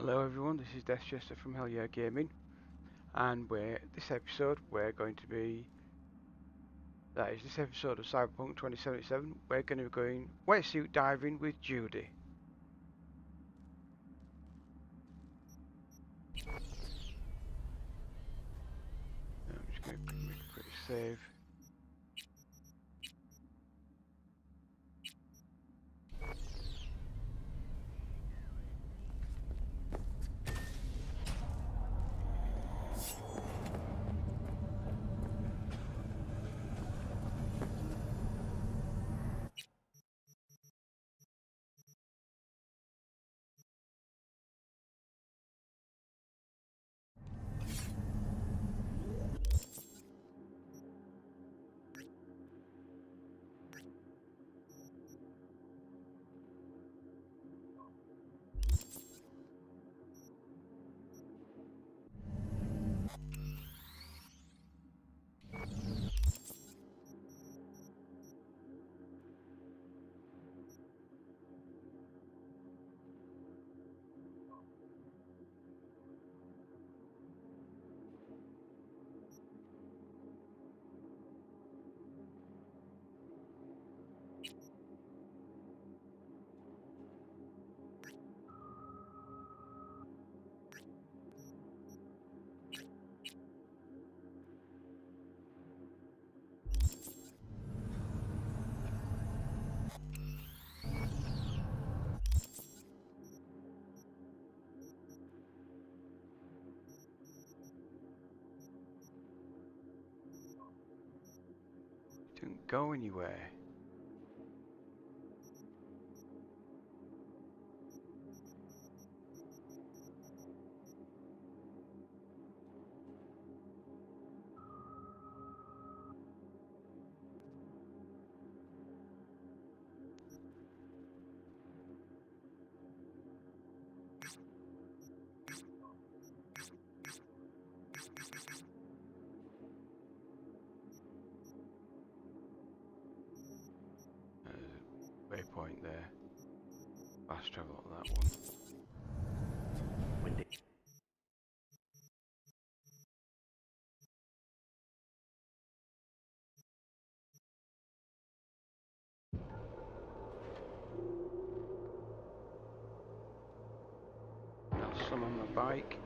Hello everyone, this is Deathchester from Hyel Yeh Gaming, and this episode we're going to be, this episode of Cyberpunk 2077, we're going to be going wetsuit diving with Judy. I'm just going to make a quick save. Don't go anywhere. There's a waypoint there. Fast travel to that one. Windy. Got some on my bike.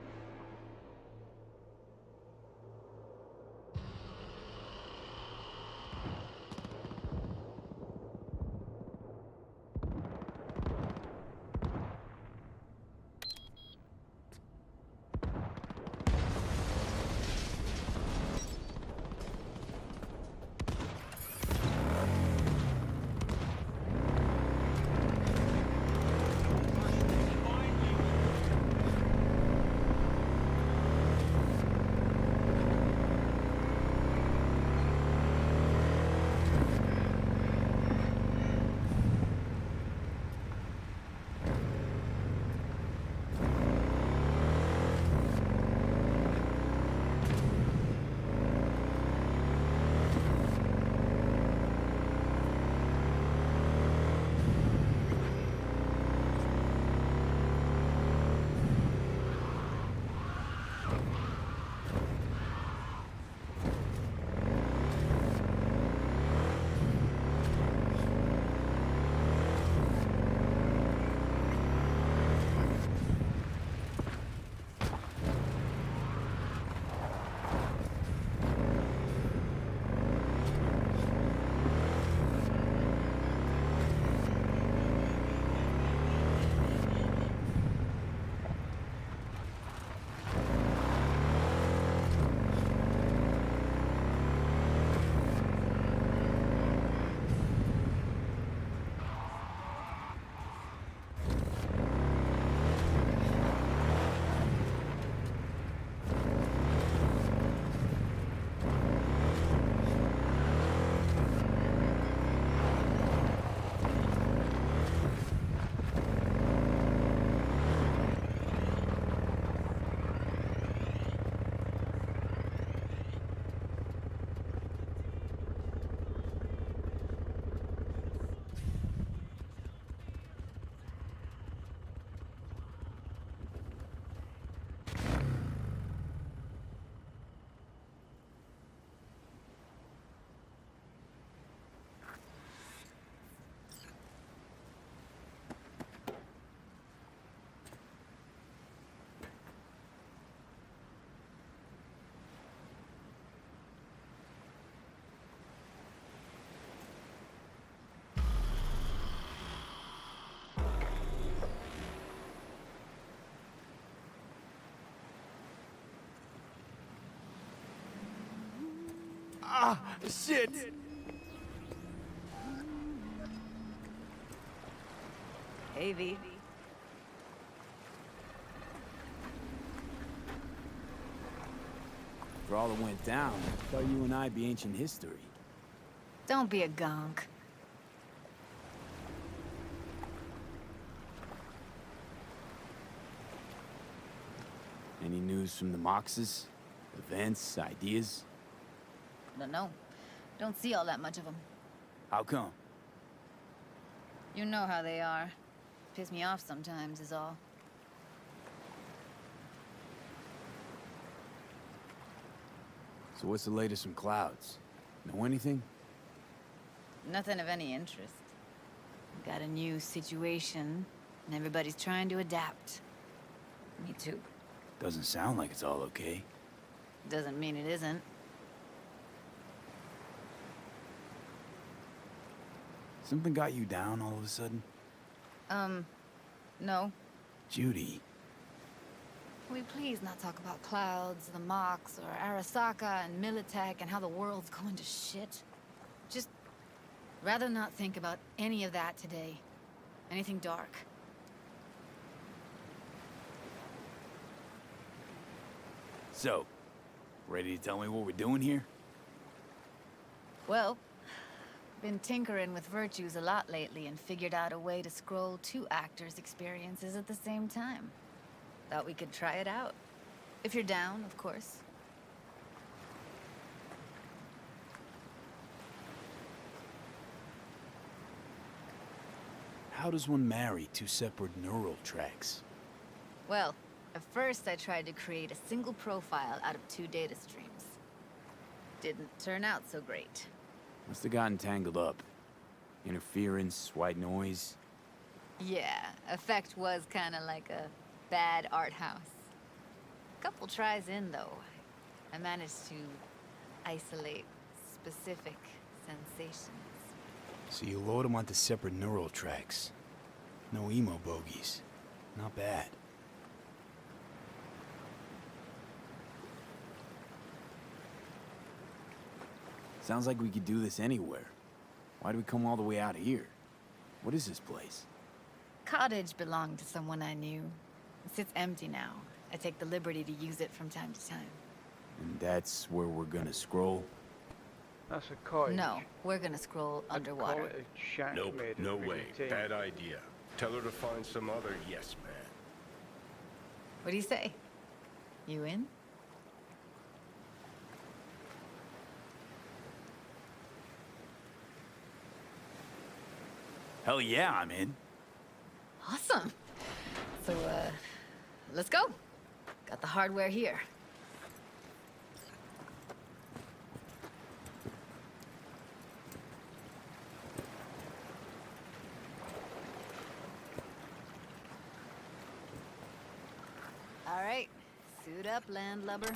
Ah, shit! Hey, V. For all that went down, I thought you and I'd be ancient history. Don't be a gonk. Any news from the Moxes? Events, ideas? No. Don't see all that much of them. How come? You know how they are. Piss me off sometimes is all. So what's the latest from Clouds? Know anything? Nothing of any interest. Got a new situation, and everybody's trying to adapt. Me too. Doesn't sound like it's all okay. Doesn't mean it isn't. Something got you down all of a sudden? No. Judy. Can we please not talk about Clouds, the Mox, or Arasaka, and Militech, and how the world's going to shit? Just rather not think about any of that today. Anything dark. So, ready to tell me what we're doing here? Well, been tinkering with virtues a lot lately and figured out a way to scroll 2 actors' experiences at the same time. Thought we could try it out. If you're down, of course. How does one marry 2 separate neural tracks? Well, at first I tried to create a single profile out of 2 data streams. Didn't turn out so great. Must have gotten tangled up. Interference, white noise. Yeah, effect was kinda like a bad art house. Couple tries in, though, I managed to isolate specific sensations. So you load them onto separate neural tracks. No emo bogies. Not bad. Sounds like we could do this anywhere. Why do we come all the way out here? What is this place? Cottage belonged to someone I knew. It sits empty now. I take the liberty to use it from time to time. And that's where we're gonna scroll? That's a cottage. No, we're gonna scroll I'd underwater. call it a shack Nope, made of no green way. tin. Bad idea. Tell her to find some other yes man. What do you say? You in? Hell yeah, I'm in. Awesome. So, let's go. Got the hardware here. All right, suit up, landlubber.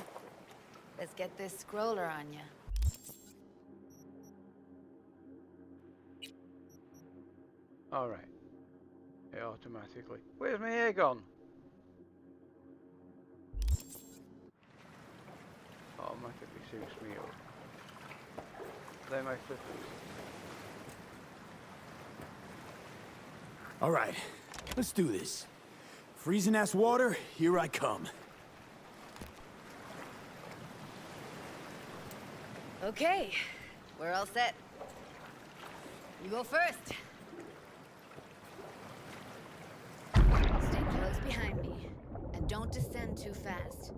Let's get this scroller on ya. Alright. It automatically. Where's my hair gone? Automatically suits me up. They're my flippers. All right, let's do this. Freezing ass water, here I come. Okay, we're all set. You go first. Stay close behind me, and don't descend too fast.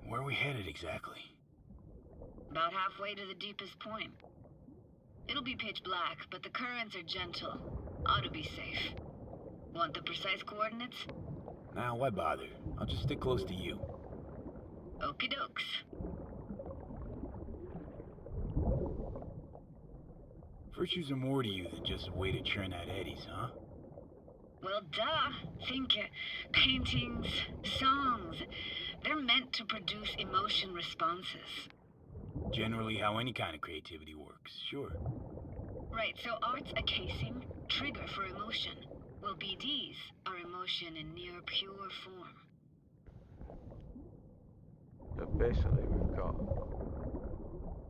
Where are we headed exactly? About halfway to the deepest point. It'll be pitch black, but the currents are gentle. Ought to be safe. Want the precise coordinates? Nah, why bother? I'll just stick close to you. Okie dokes. Virtues are more to you than just a way to churn out eddies, huh? Well, duh. Think paintings, songs. They're meant to produce emotion responses. Generally how any kind of creativity works, sure. Right, so art's a casing, trigger for emotion. Well, BDs are emotion in near pure form. So basically we've got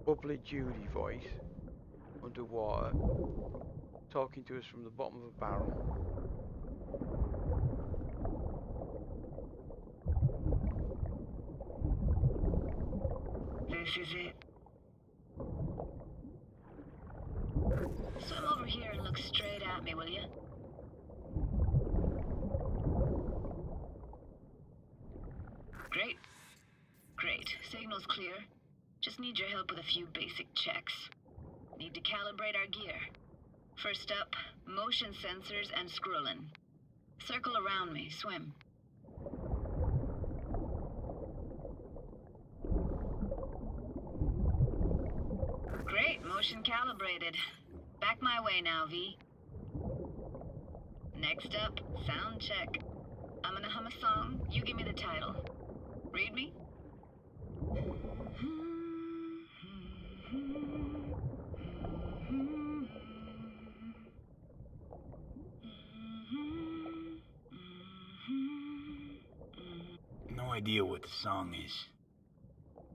bubbly Judy voice underwater talking to us from the bottom of a barrel. This is it. Swim over here and look straight at me, will you? Great. Great. Signal's clear. Just need your help with a few basic checks. Need to calibrate our gear. First up, motion sensors and scrolling. Circle around me. Swim. Great. Motion calibrated. Back my way now, V. Next up, sound check. I'm gonna hum a song. You give me the title. Read me? No idea what the song is,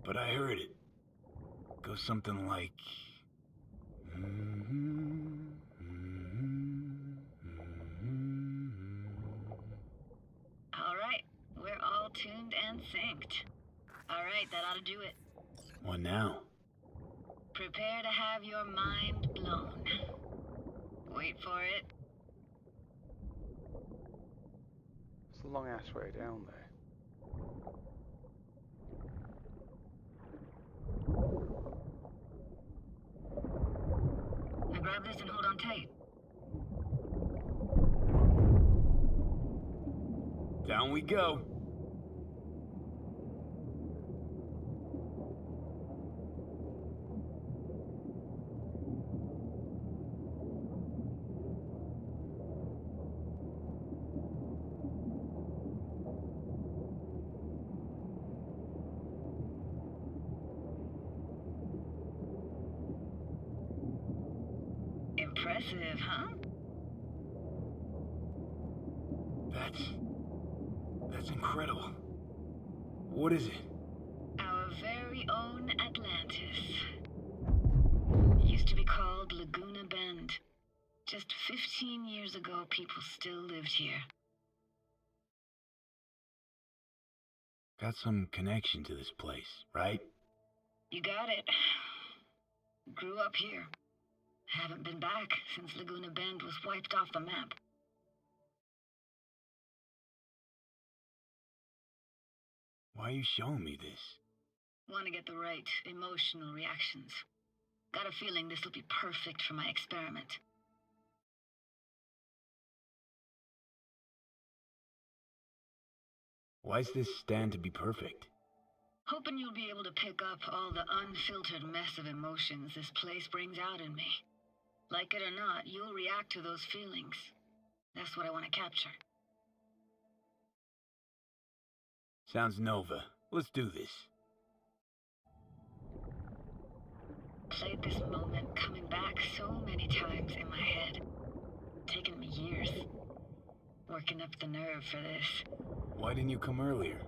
but I heard it. Goes something like... All right, we're all tuned and synced. All right, that ought to do it. What now? Prepare to have your mind blown. Wait for it. It's a long ass way down there. Now grab this and hold on tight. Down we go. Impressive, huh? That's incredible. What is it? Our very own Atlantis. Used to be called Laguna Bend. Just 15 years ago, people still lived here. Got some connection to this place, right? You got it. Grew up here. Haven't been back since Laguna Bend was wiped off the map. Why are you showing me this? Want to get the right emotional reactions. Got a feeling this will be perfect for my experiment. Why's this stand to be perfect? Hoping you'll be able to pick up all the unfiltered mess of emotions this place brings out in me. Like it or not, you'll react to those feelings. That's what I want to capture. Sounds Nova. Let's do this. Played this moment coming back so many times in my head. Taken me years. Working up the nerve for this. Why didn't you come earlier?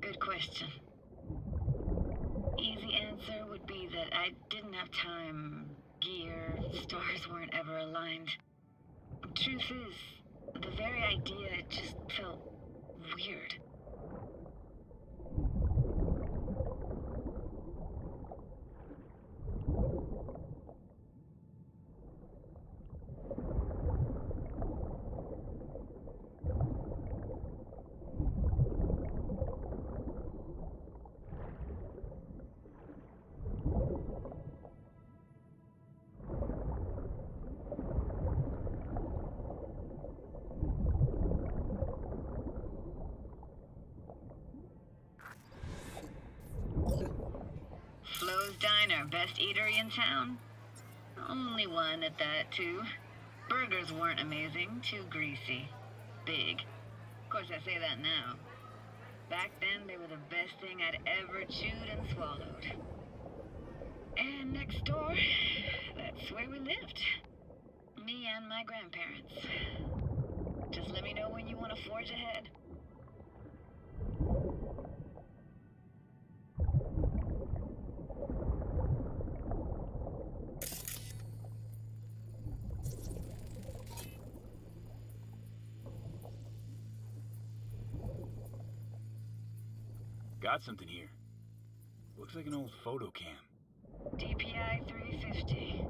Good question. Easy answer would be that I didn't have time. Gear, stars weren't ever aligned. Truth is, the very idea just felt weird. Flo's Diner, best eatery in town? Only one at that, too. Burgers weren't amazing, too greasy. Big. Of course, I say that now. Back then, they were the best thing I'd ever chewed and swallowed. And next door, that's where we lived. Me and my grandparents. want to forge ahead? Got something here. Looks like an old photo cam. DPI 350.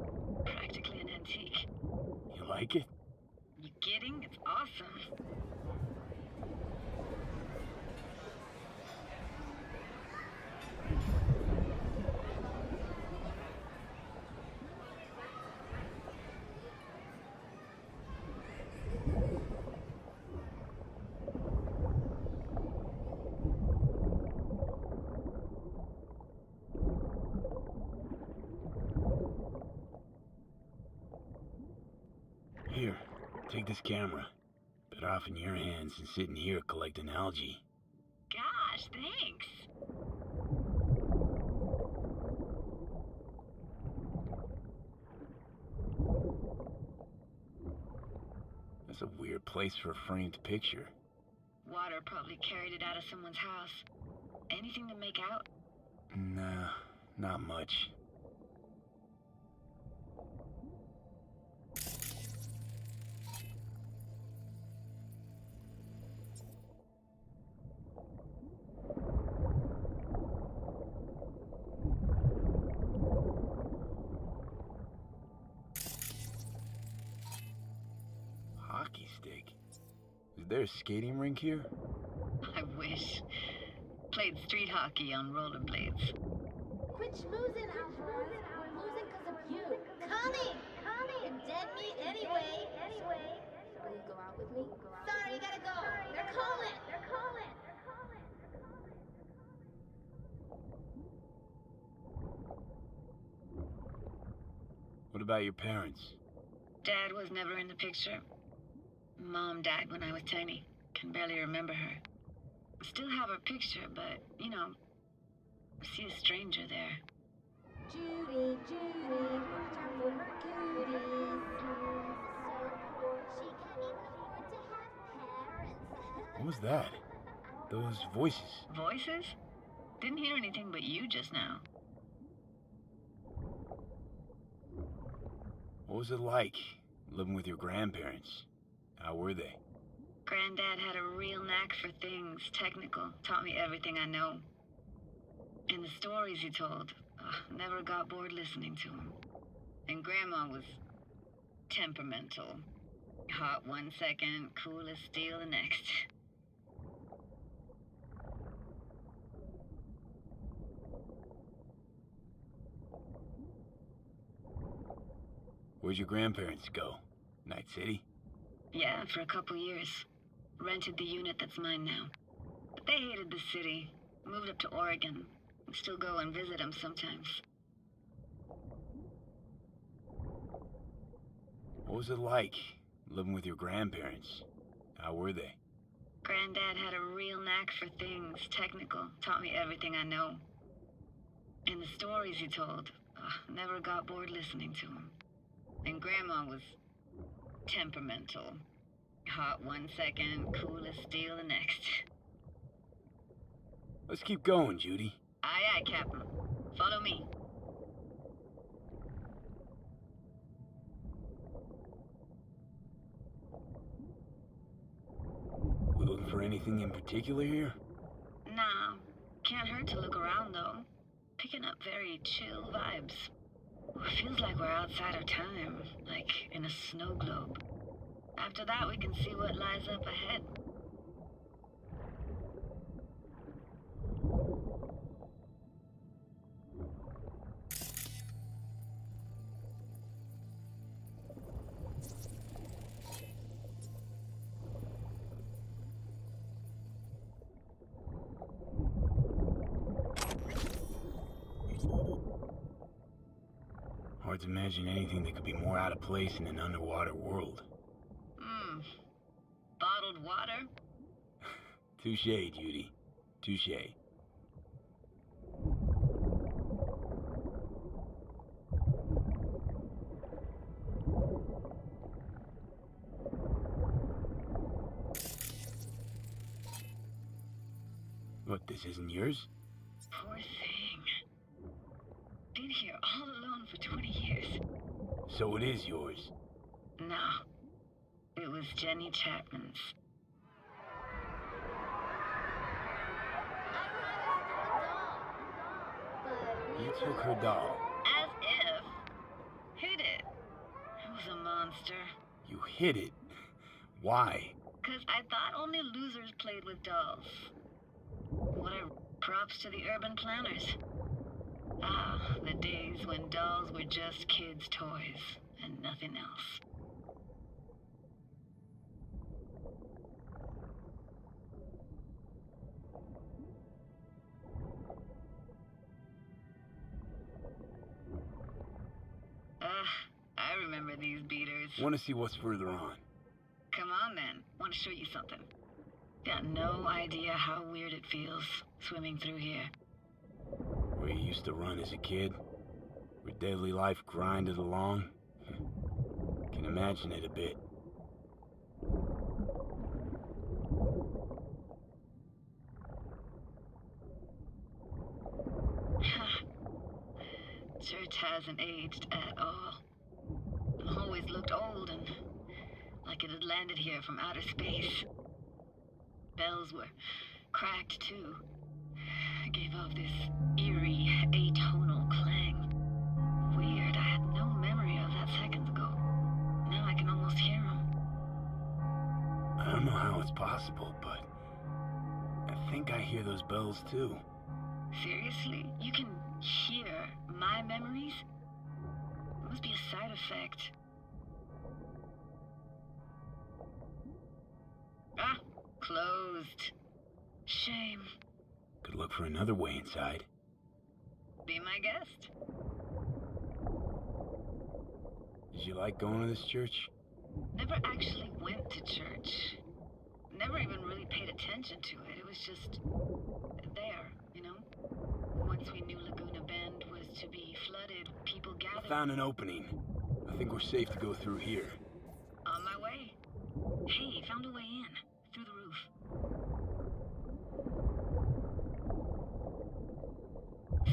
Practically an antique. You like it? You kidding? It's awesome. Here, take this camera. Better off in your hands than sitting here collecting algae. Gosh, thanks. That's a weird place for a framed picture. Water probably carried it out of someone's house. Anything to make out? Nah, not much. Hockey stick? Is there a skating rink here? I wish. Played street hockey on rollerblades. Quit schmoozing, Alvarez. We're losing because of you. Coming! You're dead meat anyway. Will you go out with me? Sorry, you gotta go. They're calling. What about your parents? Dad was never in the picture. Mom died when I was tiny. Can barely remember her. Still have her picture, but, you know, I see a stranger there. Judy, watch out for her cuties. So poor, she can't even afford to have parents. What was that? Those voices. Voices? Didn't hear anything but you just now. What was it like, living with your grandparents? How were they? Granddad had a real knack for things technical. Taught me everything I know. And the stories he told, never got bored listening to him. And Grandma was temperamental. Hot one second, cool as steel the next. Where'd your grandparents go? Night City? Yeah, for a couple years. Rented the unit that's mine now. But they hated the city. Moved up to Oregon. Still go and visit them sometimes. What was it like, living with your grandparents? How were they? Granddad had a real knack for things technical. Taught me everything I know. And the stories he told, never got bored listening to him. And Grandma was temperamental. Hot one second, cool as steel the next. Let's keep going, Judy. Aye, aye, Captain. Follow me. We looking for anything in particular here? Nah, can't hurt to look around though. Picking up very chill vibes. Feels like we're outside of time, like in a snow globe. After that, we can see what lies up ahead. Hard to imagine anything that could be more out of place in an underwater world. Bottled water? Touche, Judy. Touche. This isn't yours? Poor thing. Been here all alone for 20 years. So it is yours. No. It was Jenny Chapman's. You took her doll. As if. Hid it. It was a monster. You hid it. Why? 'Cause I thought only losers played with dolls. What a props to the urban planners. Ah, the days when dolls were just kids' toys and nothing else. I remember these beaters. Want to see what's further on? Come on then, want to show you something. Got no idea how weird it feels swimming through here. Where you used to run as a kid? Where daily life grinded along? Can imagine it a bit. Church hasn't aged at all. Always looked old and like it had landed here from outer space. Bells were cracked too. Gave off this eerie, atonal clang. Weird, I had no memory of that seconds ago. Now I can almost hear them. I don't know how it's possible, but I think I hear those bells too. Seriously? You can hear my memories? It must be a side effect. Ah, closed. Shame. Could look for another way inside. Be my guest. Did you like going to this church? Never actually went to church. Never even really paid attention to it. It was just there, you know? Once we knew Laguna Bend was to be flooded, people I gathered. found an opening. I think we're safe to go through here. On my way. Hey, found a way in. Through the roof.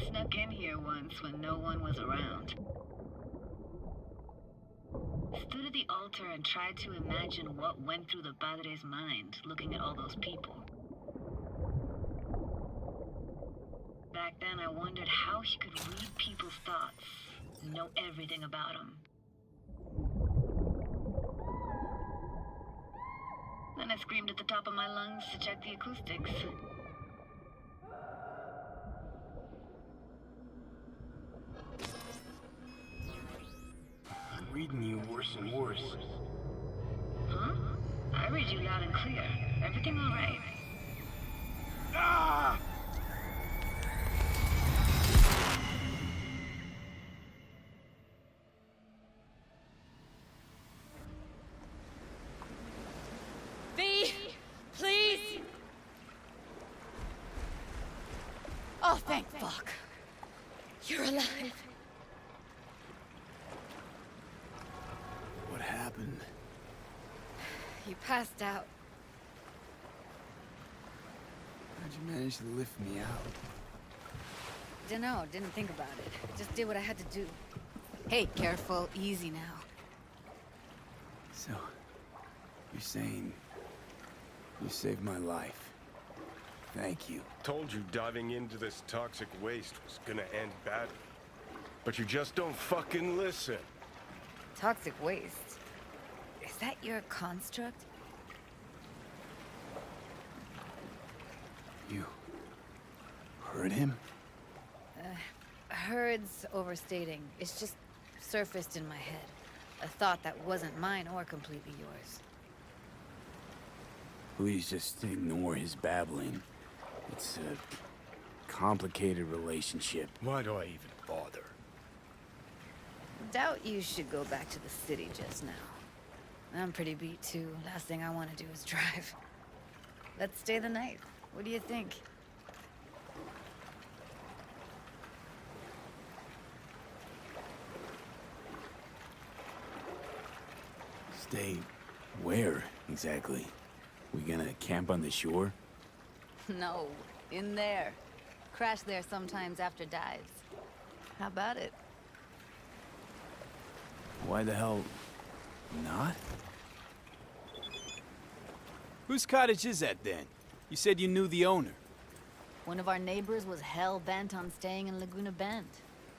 Snuck in here once when no one was around. Stood at the altar and tried to imagine what went through the padre's mind looking at all those people. Back then I wondered how he could read people's thoughts, know everything about them. Then I screamed at the top of my lungs to check the acoustics. I'm reading you worse and worse. Huh? I read you loud and clear. Everything all right? Ah! V, please. Oh, thank fuck. You're alive. What happened? You passed out. How'd you manage to lift me out? Dunno, didn't think about it. Just did what I had to do. Hey, careful, easy now. So, you're saying you saved my life. Thank you. Told you diving into this toxic waste was gonna end badly. But you just don't fucking listen. Toxic waste. Is that your construct? You heard him? Heard's overstating. It's just surfaced in my head. A thought that wasn't mine or completely yours. Please just ignore his babbling. It's a complicated relationship. Why do I even bother? Doubt you should go back to the city just now. I'm pretty beat too. Last thing I want to do is drive. Let's stay the night. What do you think? Stay where, exactly? We gonna camp on the shore? No. In there. Crash there sometimes after dives. How about it? Why the hell not? Whose cottage is that then? You said you knew the owner. One of our neighbors was hell-bent on staying in Laguna Bend.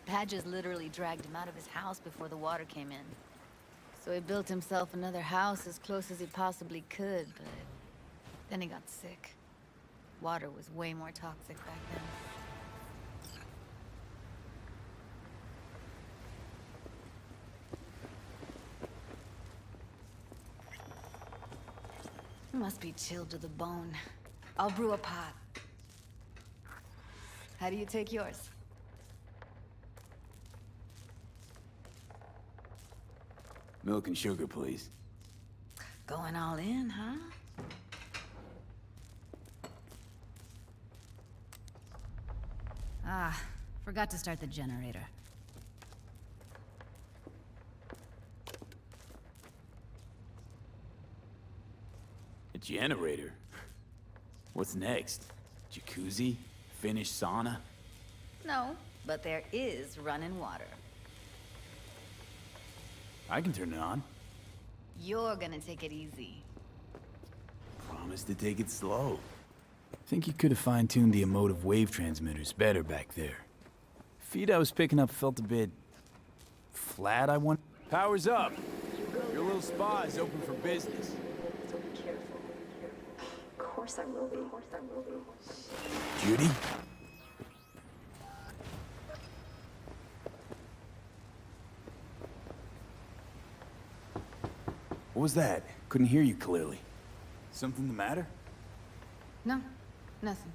Badges literally dragged him out of his house before the water came in. So he built himself another house as close as he possibly could, but then he got sick. Water was way more toxic back then. You must be chilled to the bone. I'll brew a pot. How do you take yours? Milk and sugar, please. Going all in, huh? Ah, forgot to start the generator. A generator? What's next? Jacuzzi? Finnish sauna? No, but there is running water. I can turn it on. You're gonna take it easy. Promise to take it slow. Think you could have fine-tuned the emotive wave transmitters better back there. Feed I was picking up felt a bit... flat, I want. Power's up! Your little spa is open for business. So be careful. Of course I will be. Of course I will be. Judy? What was that? Couldn't hear you clearly. Something the matter? No, nothing.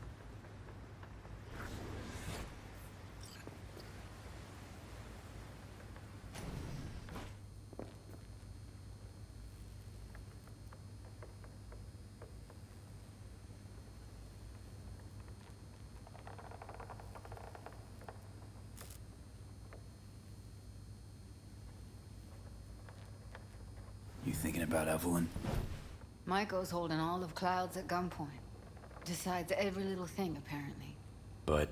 You thinking about Evelyn? Michael's holding all of Clouds at gunpoint. Decides every little thing, apparently. But...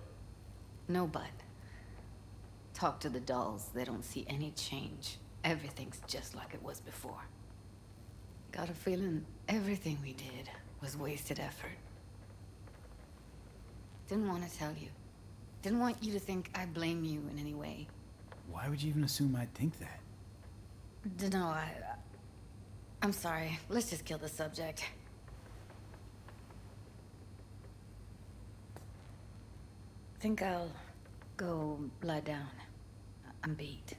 No but. Talk to the dolls, they don't see any change. Everything's just like it was before. Got a feeling everything we did was wasted effort. Didn't want to tell you. Didn't want you to think I blame you in any way. why would you even assume I'd think that? Dunno, I'm sorry. Let's just kill the subject. Think I'll go lie down. I'm beat.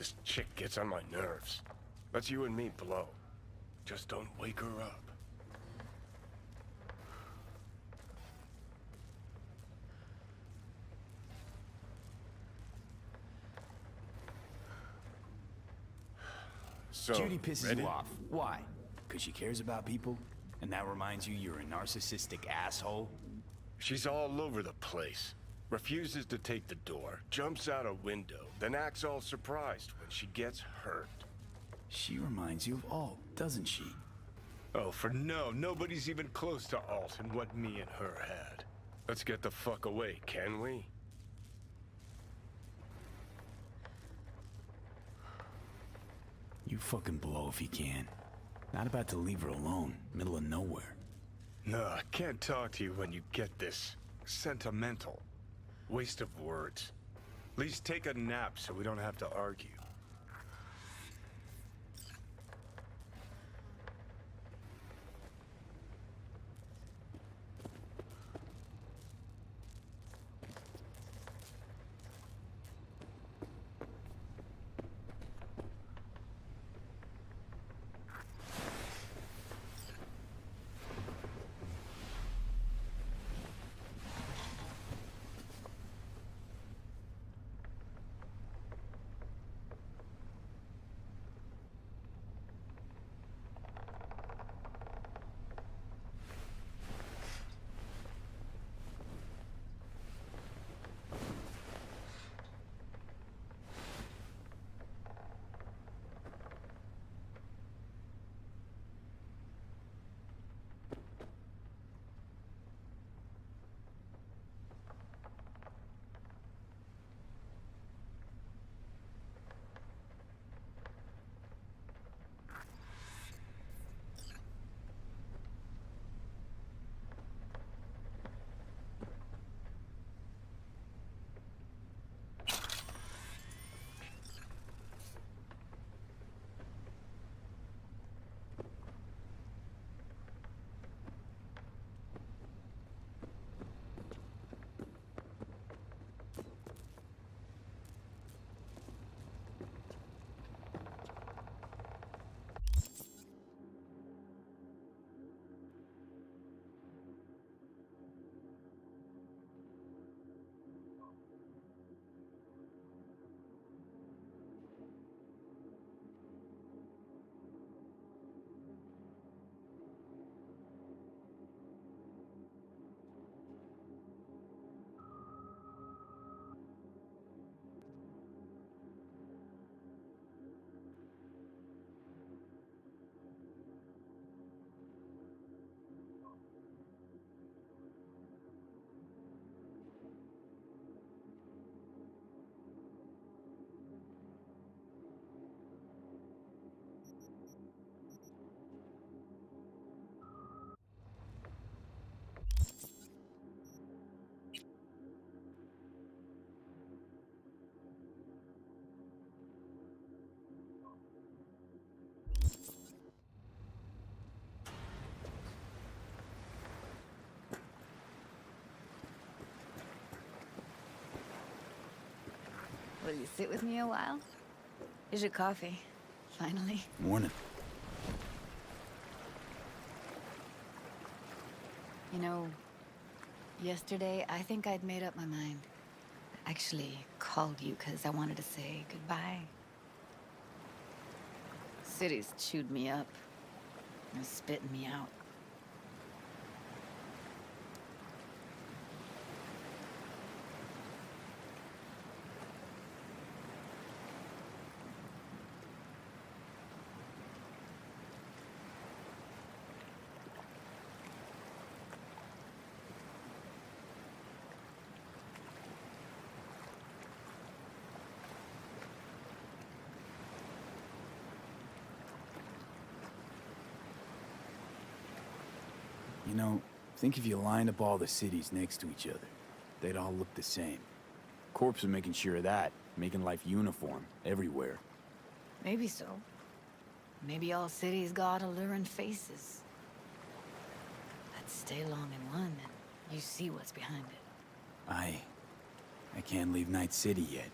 This chick gets on my nerves. Let's you and me blow. Just don't wake her up. So, Judy pisses ready? you off. Why? Because she cares about people? And that reminds you you're a narcissistic asshole? She's all over the place. Refuses to take the door, jumps out a window, then acts all surprised when she gets hurt. She reminds you of Alt, doesn't she? Oh, for no, nobody's even close to Alt and what me and her had. Let's get the fuck away, can we? You fucking blow if you can. Not about to leave her alone, middle of nowhere. No, I can't talk to you when you get this sentimental. Waste of words. At least take a nap so we don't have to argue. Will you sit with me a while? Here's your coffee. Finally. Morning. You know, yesterday I think I'd made up my mind. I actually called you because I wanted to say goodbye. City's chewed me up. They're spitting me out. You know, think if you lined up all the cities next to each other, they'd all look the same. Corps are making sure of that, making life uniform everywhere. Maybe so. Maybe all cities got alluring faces. Let's stay long in one and you see what's behind it. I can't leave Night City yet.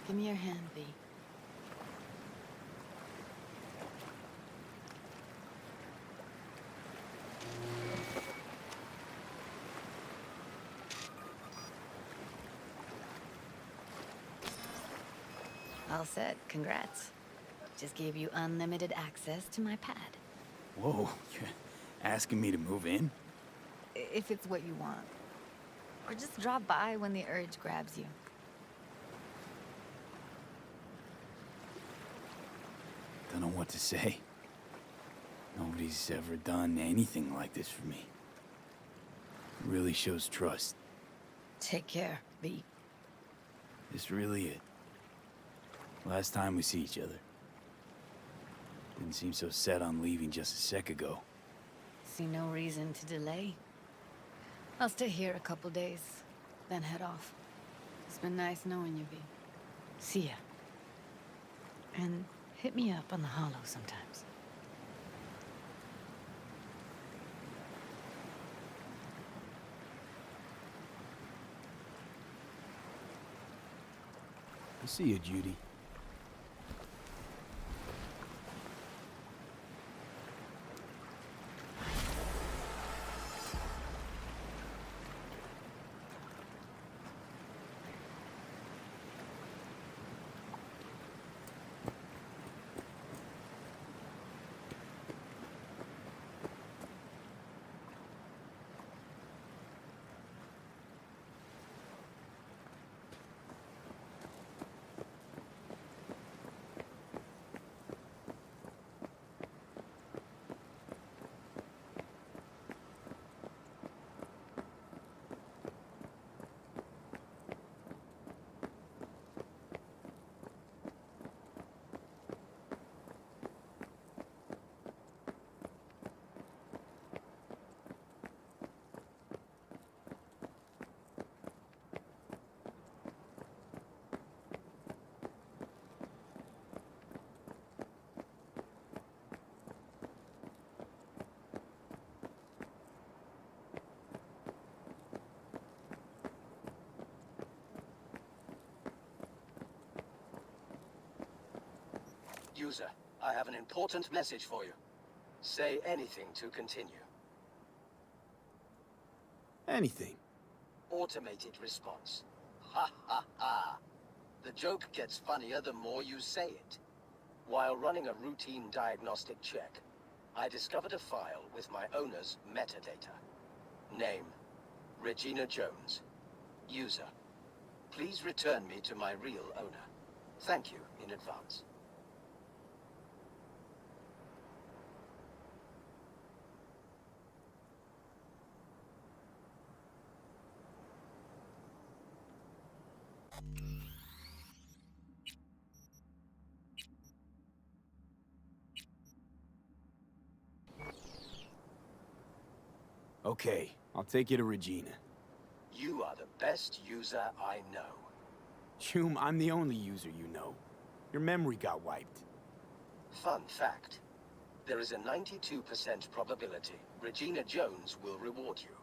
Give me your hand, V. All set. Congrats. Just gave you unlimited access to my pad. Whoa, you're asking me to move in? If it's what you want. Or just drop by when the urge grabs you. Don't know what to say. Nobody's ever done anything like this for me. It really shows trust. Take care, V. This really it. Last time we see each other. Didn't seem so set on leaving just a sec ago. See no reason to delay. I'll stay here a couple days, then head off. It's been nice knowing you, V. See ya. And hit me up on the holo sometimes. I'll see you, Judy. User, I have an important message for you. Say anything to continue. Anything. Automated response. Ha ha ha. The joke gets funnier the more you say it. While running a routine diagnostic check, I discovered a file with my owner's metadata. Name, Regina Jones. User, please return me to my real owner. Thank you in advance. Okay, I'll take you to Regina. You are the best user I know. Hume, I'm the only user you know. Your memory got wiped. Fun fact. There is a 92% probability Regina Jones will reward you.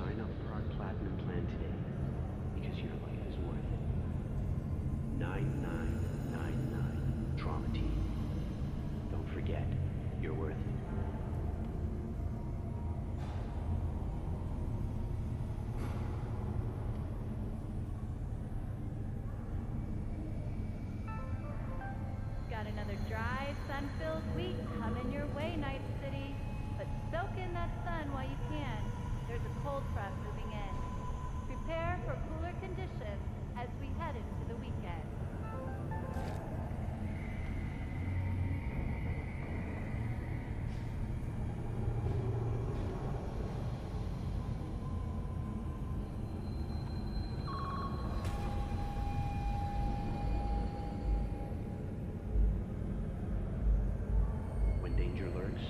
sign up for our Platinum plan today, because your life is worth it. 9999 Trauma Team. Don't forget, you're worth it. Got another dry, sun-filled week coming your way, Night City. But soak in that sun while you can. There's a cold front moving in. Prepare for cooler conditions as we head into the weekend. When danger lurks,